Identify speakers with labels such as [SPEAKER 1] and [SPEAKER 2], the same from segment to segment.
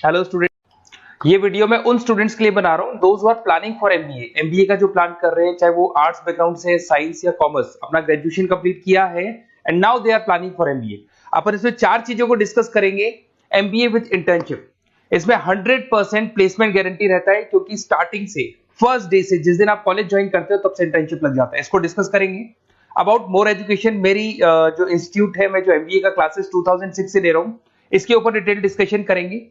[SPEAKER 1] Hello student, ये video मैं उन स्टूडेंट्स के लिए बना रहा हूँ those who are planning for MBA. MBA का जो प्लान कर रहे हैं, चाहे वो आर्ट्स बैकग्राउंड से, साइंस या कॉमर्स, अपना ग्रेजुएशन कंप्लीट किया है and now they are planning for MBA. अपन इसमें चार चीजों को डिस्कस करेंगे। एमबीए विद इंटर्नशिप, इसमें 100% प्लेसमेंट गारंटी रहता है, क्योंकि स्टार्टिंग से फर्स्ट डे से जिस दिन आप कॉलेज ज्वाइन करते हो तब से इंटर्नशिप लग जाता है। इसको डिस्कस करेंगे। अबाउट मोर एजुकेशन, मेरी जो इंस्टीट्यूट है, मैं जो एमबीए का क्लासेस 2006 से ले रहा हूँ, इसके ऊपर डिटेल डिस्कशन करेंगे।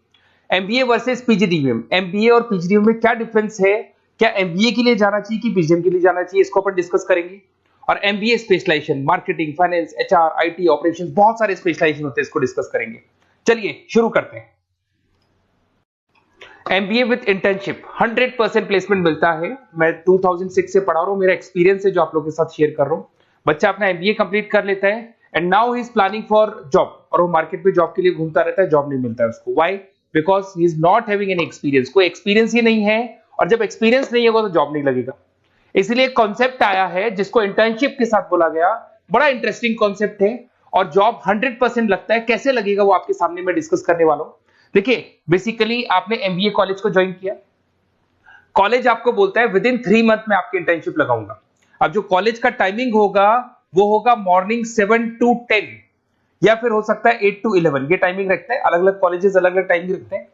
[SPEAKER 1] एमबीए वर्सेस पीजीडीएम, एमबीए और पीजीडीएम में क्या डिफरेंस है, क्या एमबीए के लिए जाना चाहिए कि पीजीडीएम के लिए जाना चाहिए, इसको अपन डिस्कस करेंगे। और MBA specialisation, marketing, finance, HR, IT, operations, बहुत सारे स्पेशलाइजेशन होते हैं, इसको डिस्कस करेंगे। चलिए शुरू करते हैं। एमबीए विद इंटर्नशिप 100% प्लेसमेंट मिलता है। मैं 2006 से पढ़ा रहा हूँ, मेरा एक्सपीरियंस है जो आप लोगों के साथ शेयर कर रहा हूँ। बच्चा अपना एमबीए कंप्लीट कर लेता है and now he is planning for job, और वो मार्केट में जॉब के लिए घूमता रहता है, जॉब नहीं मिलता है उसको। Why? Because he is not having any experience. कोई एक्सपीरियंस ही नहीं है, और जब एक्सपीरियंस नहीं होगा तो जॉब नहीं लगेगा। इसलिए कॉन्सेप्ट आया है जिसको इंटर्नशिप के साथ बोला गया। बड़ा इंटरेस्टिंग कॉन्सेप्ट है, और जॉब 100% लगता है। कैसे लगेगा वो आपके सामने मैं डिस्कस करने वाला हूं। देखिए, बेसिकली आपने एमबीए कॉलेज को ज्वाइन किया, कॉलेज आपको बोलता है विद इन 3 मंथ में आपकी इंटर्नशिप लगाऊंगा। अब जो कॉलेज का टाइमिंग होगा वो होगा मॉर्निंग 7 to 10, या फिर हो सकता है 8 to 11। ये टाइमिंग रखते हैं, अलग अलग कॉलेजेस अलग अलग टाइमिंग रखते हैं।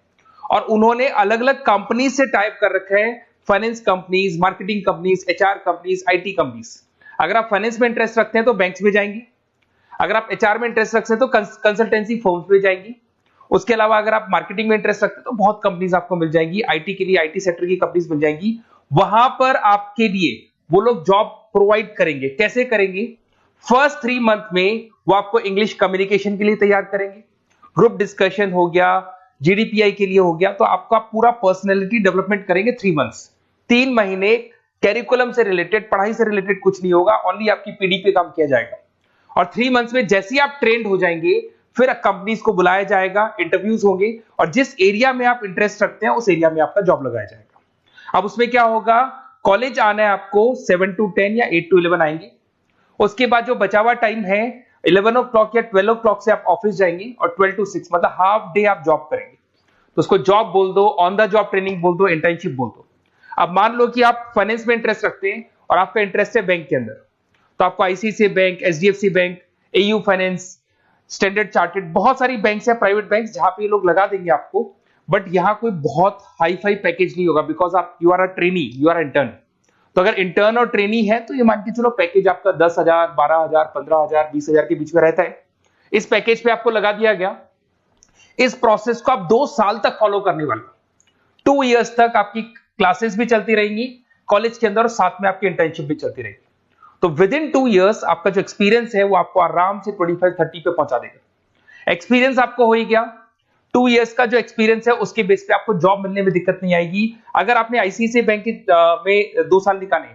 [SPEAKER 1] और उन्होंने अलग अलग कंपनी से टाइप कर रखा है, finance companies, marketing companies, HR companies, IT companies. अगर आप फाइनेंस में इंटरेस्ट रखते हैं तो बैंक्स में जाएंगे, अगर आप एचआर में इंटरेस्ट रखते हैं तो कंसल्टेंसी फर्म्स में जाएंगी। उसके अलावा अगर आप मार्केटिंग में इंटरेस्ट रखते हैं तो बहुत कंपनीज आपको मिल जाएंगी, आईटी के लिए आईटी सेक्टर की कंपनीज मिल जाएंगी। वहां पर आपके लिए वो लोग जॉब प्रोवाइड करेंगे। कैसे करेंगे? फर्स्ट 3 मंथ में वो आपको इंग्लिश कम्युनिकेशन के लिए तैयार करेंगे, ग्रुप डिस्कशन हो गया, जीडीपीआई के लिए हो गया, तो आपका पूरा पर्सनैलिटी डेवलपमेंट करेंगे 3 मंथ्स। 3 महीने कैरिकुलम से रिलेटेड, पढ़ाई से रिलेटेड कुछ नहीं होगा, ओनली आपकी पीडी पे काम किया जाएगा। और 3 मंथ्स में जैसे ही आप ट्रेंड हो जाएंगे, फिर कंपनीज को बुलाया जाएगा, इंटरव्यूज होंगे, और जिस एरिया में आप इंटरेस्ट रखते हैं उस एरिया में आपका जॉब लगाया जाएगा। अब उसमें क्या होगा, कॉलेज आना है आपको 7 to 10 या 8 to 11 आएंगे। उसके बाद जो बचा हुआ टाइम है 11 o'clock या 12 o'clock से आप ऑफिस जाएंगे, और 12 to 6 मतलब हाफ डे आप जॉब करेंगे। तो उसको जॉब बोल दो, ऑन द जॉब ट्रेनिंग बोल दो, इंटर्नशिप बोल दो। अब मान लो कि आप फाइनेंस में इंटरेस्ट रखते हैं और आपका इंटरेस्ट है बैंक के अंदर, तो आपको ICICI bank, HDFC bank, AU finance, standard chartered, बहुत सारी बैंक्स है, प्राइवेट बैंक्स, जहां पे ये लोग लगा देंगे आपको। बट यहां कोई बहुत हाई फाई पैकेज नहीं होगा, बिकॉज आप you are a trainee, you are intern. तो अगर इंटर्न और ट्रेनी है तो ये मान के चलो पैकेज आपका 10,000, 12,000, 15,000, 20,000 के बीच में रहता है। इस पैकेज पे आपको लगा दिया गया। इस प्रोसेस को आप 2 साल तक फॉलो करने वाले। 2 इयर्स तक आपकी क्लासेस भी चलती रहेंगी कॉलेज के अंदर, और साथ में आपकी इंटर्नशिप भी चलती रहेगी। तो विद इन 2 इयर्स आपका जो एक्सपीरियंस है वो आपको आराम से 25-30 पे पहुंचा देगा। एक्सपीरियंस आपको हो ही गया। 2 इयर्स का जो एक्सपीरियंस है उसके बेस पे आपको जॉब मिलने में दिक्कत नहीं आएगी। अगर आपने आईसीआईसीआई बैंक में 2 साल निकाले,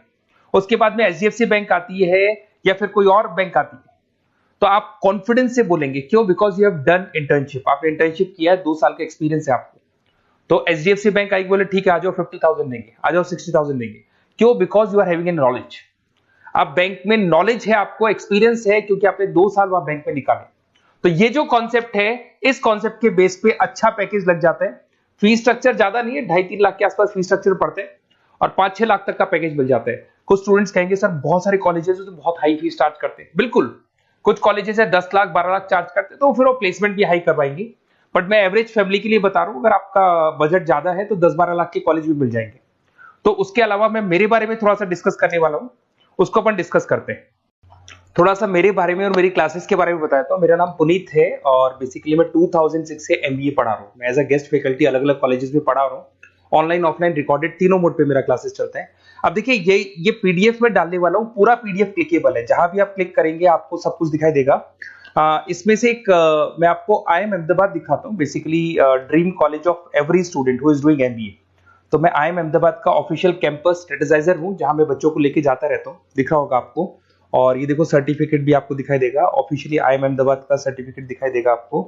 [SPEAKER 1] उसके बाद में एचडीएफसी बैंक आती है या फिर कोई और बैंक आती है, तो आप कॉन्फिडेंस से बोलेंगे। क्यों? Because you have done internship, आपने इंटर्नशिप किया है, 2 साल का एक्सपीरियंस है आपको। तो एचडीएफसी बैंक आएगी, बोले ठीक है आ जाओ 50,000 देंगे, आ जाओ 60,000 देंगे। क्यों? Because you are having an knowledge. आप बैंक में नॉलेज है, आपको एक्सपीरियंस है, क्योंकि आपने 2 साल वहां बैंक में निकाले। तो ये जो कॉन्सेप्ट है, इस कॉन्सेप्ट के बेस पे अच्छा पैकेज लग जाता है। फीस स्ट्रक्चर ज्यादा नहीं है, 2.5-3 लाख के आसपास फीस स्ट्रक्चर पड़ते हैं, और 5-6 लाख तक का पैकेज मिल जाता है। कुछ स्टूडेंट्स कहेंगे सर बहुत सारे कॉलेजेस तो बहुत हाई फीस चार्ज करते हैं। बिल्कुल, कुछ कॉलेजेस है 10 लाख 12 लाख चार्ज करते हैं, तो फिर वो प्लेसमेंट भी हाई करवाएंगे। बट मैं एवरेज फैमिली के लिए बता रहा हूं, अगर आपका बजट ज्यादा है तो 10-12 लाख के कॉलेज भी मिल जाएंगे। तो उसके अलावा मैं मेरे बारे में थोड़ा सा डिस्कस करने वाला हूं, उसको अपन डिस्कस करते हैं। थोड़ा सा मेरे बारे में और मेरी क्लासेस के बारे में बताता हूं। मेरा नाम पुनीत है, और बेसिकली मैं 2006 से एमबीए पढ़ा रहा हूं। मैं एज अ गेस्ट फैकल्टी अलग अलग कॉलेजेस में पढ़ा रहा हूं। ऑनलाइन, ऑफलाइन, रिकॉर्डेड, तीनों मोड पे मेरा क्लासेस चलता है। अब देखिए, ये पीडीएफ में डालने वाला हूं, पूरा पीडीएफ क्लिकेबल है। जहां भी आप क्लिक करेंगे आपको सब कुछ दिखाई देगा। इसमें से एक मैं आपको आईएम अहमदाबाद दिखाता हूं, basically dream college of every student who is doing MBA. तो मैं आईएम अहमदाबाद का ऑफिशियल कैंपस स्ट्रेटेजाइजर हूं, जहां मैं बच्चों को लेके जाता रहता हूं। दिख रहा होगा आपको। और ये देखो सर्टिफिकेट भी आपको दिखाई देगा, ऑफिशियली आईएम अहमदाबाद का सर्टिफिकेट दिखाई देगा आपको,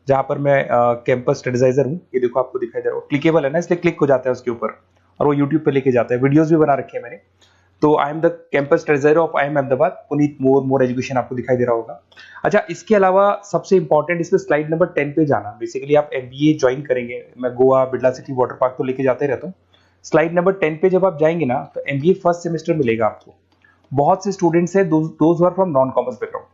[SPEAKER 1] जहां पर मैं कैंपस स्ट्रेटेजाइजर हूं। ये देखो आपको दिखाई दे रहा है, क्लिकेबल है ना, इसलिए क्लिक हो जाता है उसके ऊपर, और वो यूट्यूब पे लेके जाता है। वीडियोस भी बना रखे हैं मैंने। तो I am the campus treasurer of IIM Ahmedabad, Puneet more education आपको दिखाई दे रहा होगा। अच्छा, इसके अलावा सबसे इंपॉर्टेंट इसमें स्लाइड नंबर 10 पे जाना। बेसिकली आप MBA ज्वाइन करेंगे, मैं Goa, Birla city, water park तो लेके जाते रहता हूँ। स्लाइड नंबर 10 पे जब आप जाएंगे ना, तो MBA फर्स्ट सेमेस्टर मिलेगा आपको। बहुत से स्टूडेंट्स हैं those are from non commerce background.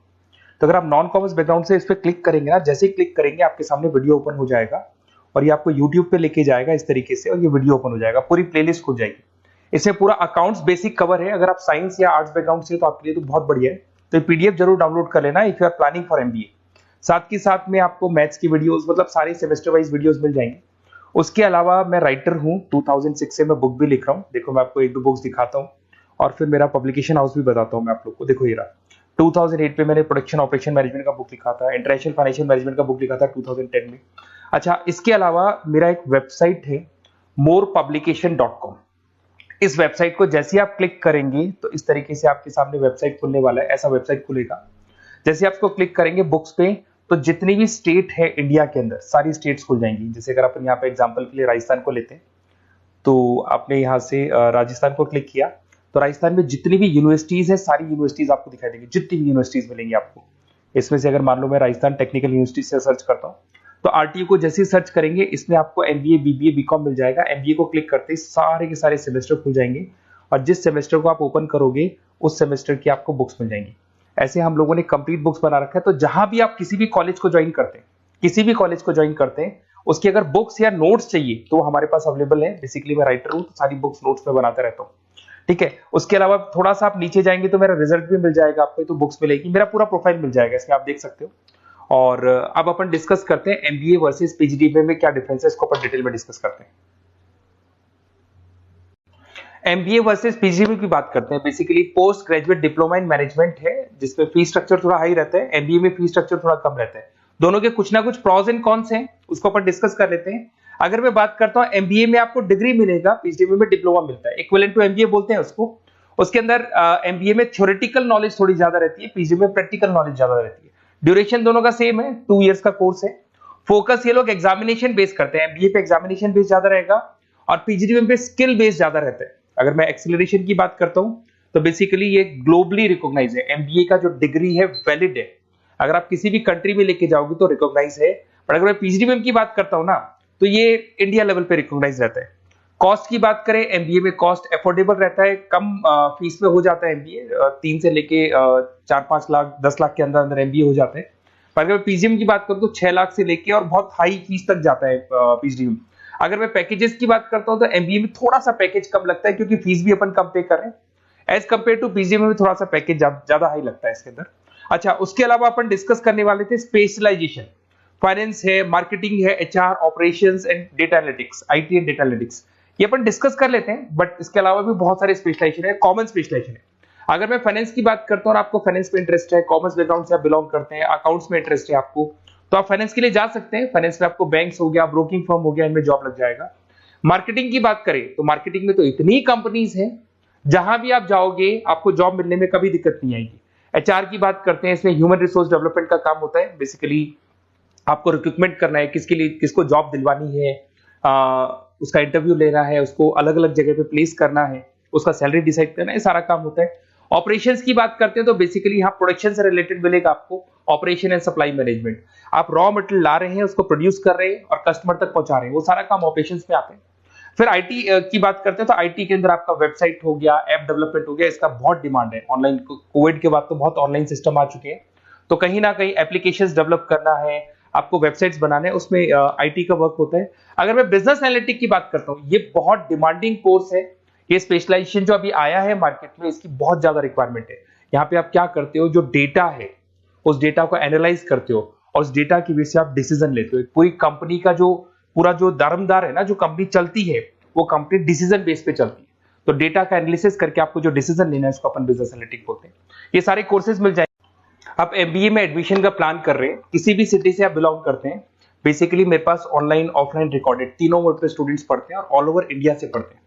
[SPEAKER 1] तो अगर आप नॉन कॉमर्स बैकग्राउंड से इस पर क्लिक करेंगे ना, जैसे ही क्लिक करेंगे आपके सामने वीडियो ओपन हो जाएगा और ये आपको यूट्यूब पे लेके जाएगा इस तरीके से, और ये वीडियो ओपन हो जाएगा, पूरी प्लेलिस्ट खुल जाएगी। इसमें पूरा अकाउंट्स बेसिक कवर है। अगर आप साइंस या आर्ट्स बैकग्राउंड से, तो आपके लिए तो बहुत बढ़िया है। तो PDF जरूर डाउनलोड कर लेना if you are planning for MBA। साथ के साथ में आपको मैथ्स की वीडियोस, मतलब सारे सेमेस्टर वाइज वीडियोस मिल जाएंगे। उसके अलावा मैं राइटर हूँ, 2006 से मैं बुक भी लिख रहा हूँ। देखो मैं आपको 1-2 बुक्स दिखाता हूँ और फिर मेरा पब्लिकेशन हाउस भी बताता हूँ मैं आप लोग को। देखो ये रहा, 2008 पे मैंने प्रोडक्शन ऑपरेशन मैनेजमेंट का बुक लिखा था, इंटरनेशनल फाइनेंशियल मैनेजमेंट का बुक लिखा था 2010 में। अच्छा, इसके अलावा मेरा एक वेबसाइट है morepublication.com। इस वेबसाइट को जैसे आप क्लिक करेंगे तो इस तरीके से आपके सामने वेबसाइट खुलने वाला है, ऐसा वेबसाइट खुलेगा। जैसे आप इसको क्लिक करेंगे बुक्स पे, तो जितनी भी स्टेट है इंडिया के अंदर, सारी स्टेट्स खुल जाएंगी। जैसे अगर अपन यहाँ पे एग्जांपल के लिए राजस्थान को लेते हैं, तो आपने यहाँ से राजस्थान को क्लिक किया, तो राजस्थान में जितनी भी यूनिवर्सिटीज है, सारी यूनिवर्सिटीज आपको दिखाई देंगी, जितनी भी यूनिवर्सिटीज मिलेंगी आपको। इसमें से अगर मान लो मैं राजस्थान टेक्निकल यूनिवर्सिटी से सर्च करता हूँ, तो RTU को जैसे ही सर्च करेंगे, इसमें आपको MBA, BBA, BCom मिल जाएगा। MBA को क्लिक करते ही सारे के सारे सेमेस्टर खुल जाएंगे, और जिस सेमेस्टर को आप ओपन करोगे उस सेमेस्टर की आपको बुक्स मिल जाएंगी। ऐसे हम लोगों ने कंप्लीट बुक्स बना रखा है। तो जहां भी आप किसी भी कॉलेज को ज्वाइन करते हैं, किसी भी कॉलेज को ज्वाइन करते हैं, उसकी अगर बुक्स या नोट्स चाहिए तो हमारे पास अवेलेबल है। बेसिकली मैं राइटर हूँ, तो सारी बुक्स नोट्स में बनाता रहता हूँ, ठीक है। उसके अलावा थोड़ा सा आप नीचे जाएंगे तो मेरा रिजल्ट भी मिल जाएगा आपको, तो बुक्स मिलेगी, मेरा पूरा प्रोफाइल मिल जाएगा, इसमें आप देख सकते हो। और अब अपन डिस्कस करते हैं MBA वर्सेस PGDBA में क्या डिफरेंस है, इसको अपन डिटेल में डिस्कस करते हैं। MBA वर्सेस PGDBA की बात करते हैं। Basically post graduate diploma in management है, जिसमें फी स्ट्रक्चर थोड़ा हाई रहता है। MBA में फी स्ट्रक्चर थोड़ा कम रहता है। दोनों के कुछ ना कुछ प्रॉस एंड कॉन्स हैं, उसको अपन डिस्कस कर लेते हैं। अगर मैं बात करता हूं, MBA में आपको डिग्री मिलेगा, PGDBA में डिप्लोमा मिलता है, इक्विवेलेंट टू MBA बोलते हैं उसको। उसके अंदर MBA में थ्योरेटिकल नॉलेज थोड़ी ज्यादा रहती है, PGDBA में प्रैक्टिकल नॉलेज ज्यादा रहती है। ड्यूरेशन दोनों का सेम है, 2 इयर्स का कोर्स है। फोकस ये लोग एग्जामिनेशन बेस करते हैं, MBA पे एग्जामिनेशन बेस ज्यादा रहेगा और PGDBA पे स्किल बेस ज्यादा रहता है। अगर मैं एक्सेलरेशन की बात करता हूं, तो बेसिकली ये ग्लोबली रिकॉग्नाइज है। MBA का जो डिग्री है वैलिड है, अगर आप किसी भी कंट्री में लेके जाओगे तो रिकॉग्नाइज है। पर अगर मैं PGDBA की बात करता हूं ना, तो ये इंडिया लेवल पे रिकॉग्नाइज रहता है। कॉस्ट की बात करें, MBA में कॉस्ट अफोर्डेबल रहता है, कम फीस में हो जाता है MBA। 3 से लेके 4-5 लाख 10 लाख के अंदर अंदर MBA हो जाते हैं। पर अगर PGDBA की बात करूं तो 6 लाख से लेके और बहुत हाई फीस तक जाता है PGDBA। अगर मैं पैकेजेस की बात करता हूं, तो MBA में थोड़ा सा पैकेज कम लगता है, क्योंकि फीस भी अपन कम पे कर रहे हैं। एज कंपेयर टू PGDBA में थोड़ा सा पैकेज ज्यादा हाई लगता है इसके अंदर। अच्छा, उसके अलावा अपन डिस्कस करने वाले थे स्पेशलाइजेशन। फाइनेंस है, मार्केटिंग है, HR, operations and data analytics, IT and data analytics, ये अपन डिस्कस कर लेते हैं। बट इसके अलावा भी बहुत सारे स्पेशलाइजेशन है, कॉमन स्पेशलाइजेशन है। अगर मैं फाइनेंस की बात करता हूं और आपको फाइनेंस में इंटरेस्ट है, कॉमर्स बैकग्राउंड से आप बिलोंग करते हैं, अकाउंट्स में इंटरेस्ट है आपको, तो आप फाइनेंस के लिए जा सकते हैं। फाइनेंस में आपको बैंक्स हो गया, ब्रोकिंग फर्म हो गया, इनमें जॉब लग जाएगा। मार्केटिंग की बात करें तो मार्केटिंग में तो इतनी कंपनीज हैं, जहां भी आप जाओगे आपको जॉब मिलने में कभी दिक्कत नहीं आएगी। HR की बात करते हैं, इसमें ह्यूमन रिसोर्स डेवलपमेंट का काम होता है। बेसिकली आपको रिक्रूटमेंट करना है, किसके लिए, किसको जॉब दिलवानी है, उसका इंटरव्यू लेना है, उसको अलग अलग जगह पे प्लेस करना है, उसका सैलरी डिसाइड करना है, सारा काम होता है। ऑपरेशंस की बात करते हैं तो बेसिकली यहाँ प्रोडक्शन से रिलेटेड मिलेगा आपको, ऑपरेशन एंड सप्लाई मैनेजमेंट। आप रॉ मटेरियल ला रहे हैं, उसको प्रोड्यूस कर रहे हैं और कस्टमर तक पहुंचा रहे हैं, वो सारा काम ऑपरेशंस में आते हैं। फिर IT की बात करते हैं तो IT के अंदर आपका वेबसाइट हो गया, ऐप डेवलपमेंट हो गया, इसका बहुत डिमांड है। ऑनलाइन कोविड के बाद तो बहुत ऑनलाइन सिस्टम आ चुके हैं, तो कहीं ना कहीं एप्लीकेशंस डेवलप करना है, आपको वेबसाइट्स बनाने, उसमें IT का वर्क होता है। अगर मैं बिजनेस एनालिटिक की बात करता हूँ, ये बहुत डिमांडिंग कोर्स है। ये स्पेशलाइजेशन जो अभी आया है मार्केट में, इसकी बहुत ज्यादा रिक्वायरमेंट है। यहाँ पे आप क्या करते हो, जो डेटा है उस डेटा को एनालाइज करते हो और उस डेटा की वजह से आप डिसीजन लेते हो। पूरी कंपनी का जो पूरा जो दारोमदार है ना, जो कंपनी चलती है, वो कंपनी डिसीजन बेस पे चलती है। तो डेटा का एनालिसिस करके आपको जो डिसीजन लेना है, उसको अपन बिजनेस एनालिटिक बोलते हैं। ये सारे कोर्सेज मिल जाएंगे। आप MBA में एडमिशन का प्लान कर रहे हैं, किसी भी सिटी से आप बिलोंग करते हैं, बेसिकली मेरे पास ऑनलाइन, ऑफलाइन, रिकॉर्डेड तीनों मोड पे स्टूडेंट्स पढ़ते हैं और ऑल ओवर इंडिया से पढ़ते हैं,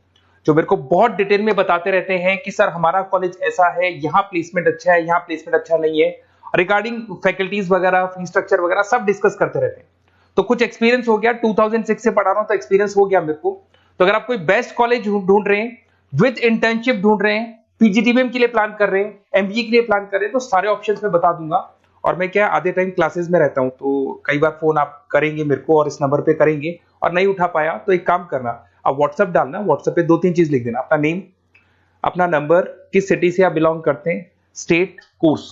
[SPEAKER 1] जो मेरे को बहुत डिटेल में बताते रहते हैं कि सर हमारा कॉलेज ऐसा है, यहाँ प्लेसमेंट अच्छा है, यहाँ प्लेसमेंट अच्छा नहीं है, रिगार्डिंग फैकल्टीज वगैरह, फी स्ट्रक्चर वगैरह सब डिस्कस करते रहते हैं। तो कुछ एक्सपीरियंस हो गया, 2006 से पढ़ा रहा हूं तो एक्सपीरियंस हो गया मेरे को। तो अगर आप कोई बेस्ट कॉलेज ढूंढ रहे हैं, विद इंटर्नशिप ढूंढ रहे हैं, पीजीटीबीएम के लिए प्लान कर रहे हैं, एमबीए के लिए प्लान कर रहे हैं, तो सारे ऑप्शंस मैं बता दूंगा। और मैं क्या आधे टाइम क्लासेस में रहता हूं, तो कई बार फोन आप करेंगे मेरे को और इस नंबर पे करेंगे और नहीं उठा पाया तो एक काम करना, आप व्हाट्सएप डालना, व्हाट्सएप पे 2-3 चीज लिख देना, अपना नेम, अपना नंबर, किस सिटी से आप बिलोंग करते हैं, स्टेट, कोर्स,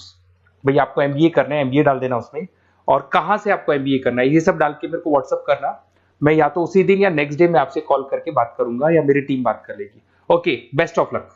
[SPEAKER 1] भैया आपको एमबीए करना है एमबीए डाल देना उसमें, और कहां से आपको एमबीए करना है, ये सब डाल के मेरे को व्हाट्सएप करना। मैं या तो उसी दिन या नेक्स्ट डे में आपसे कॉल करके बात करूंगा या मेरी टीम बात कर लेगी। Okay, best of luck.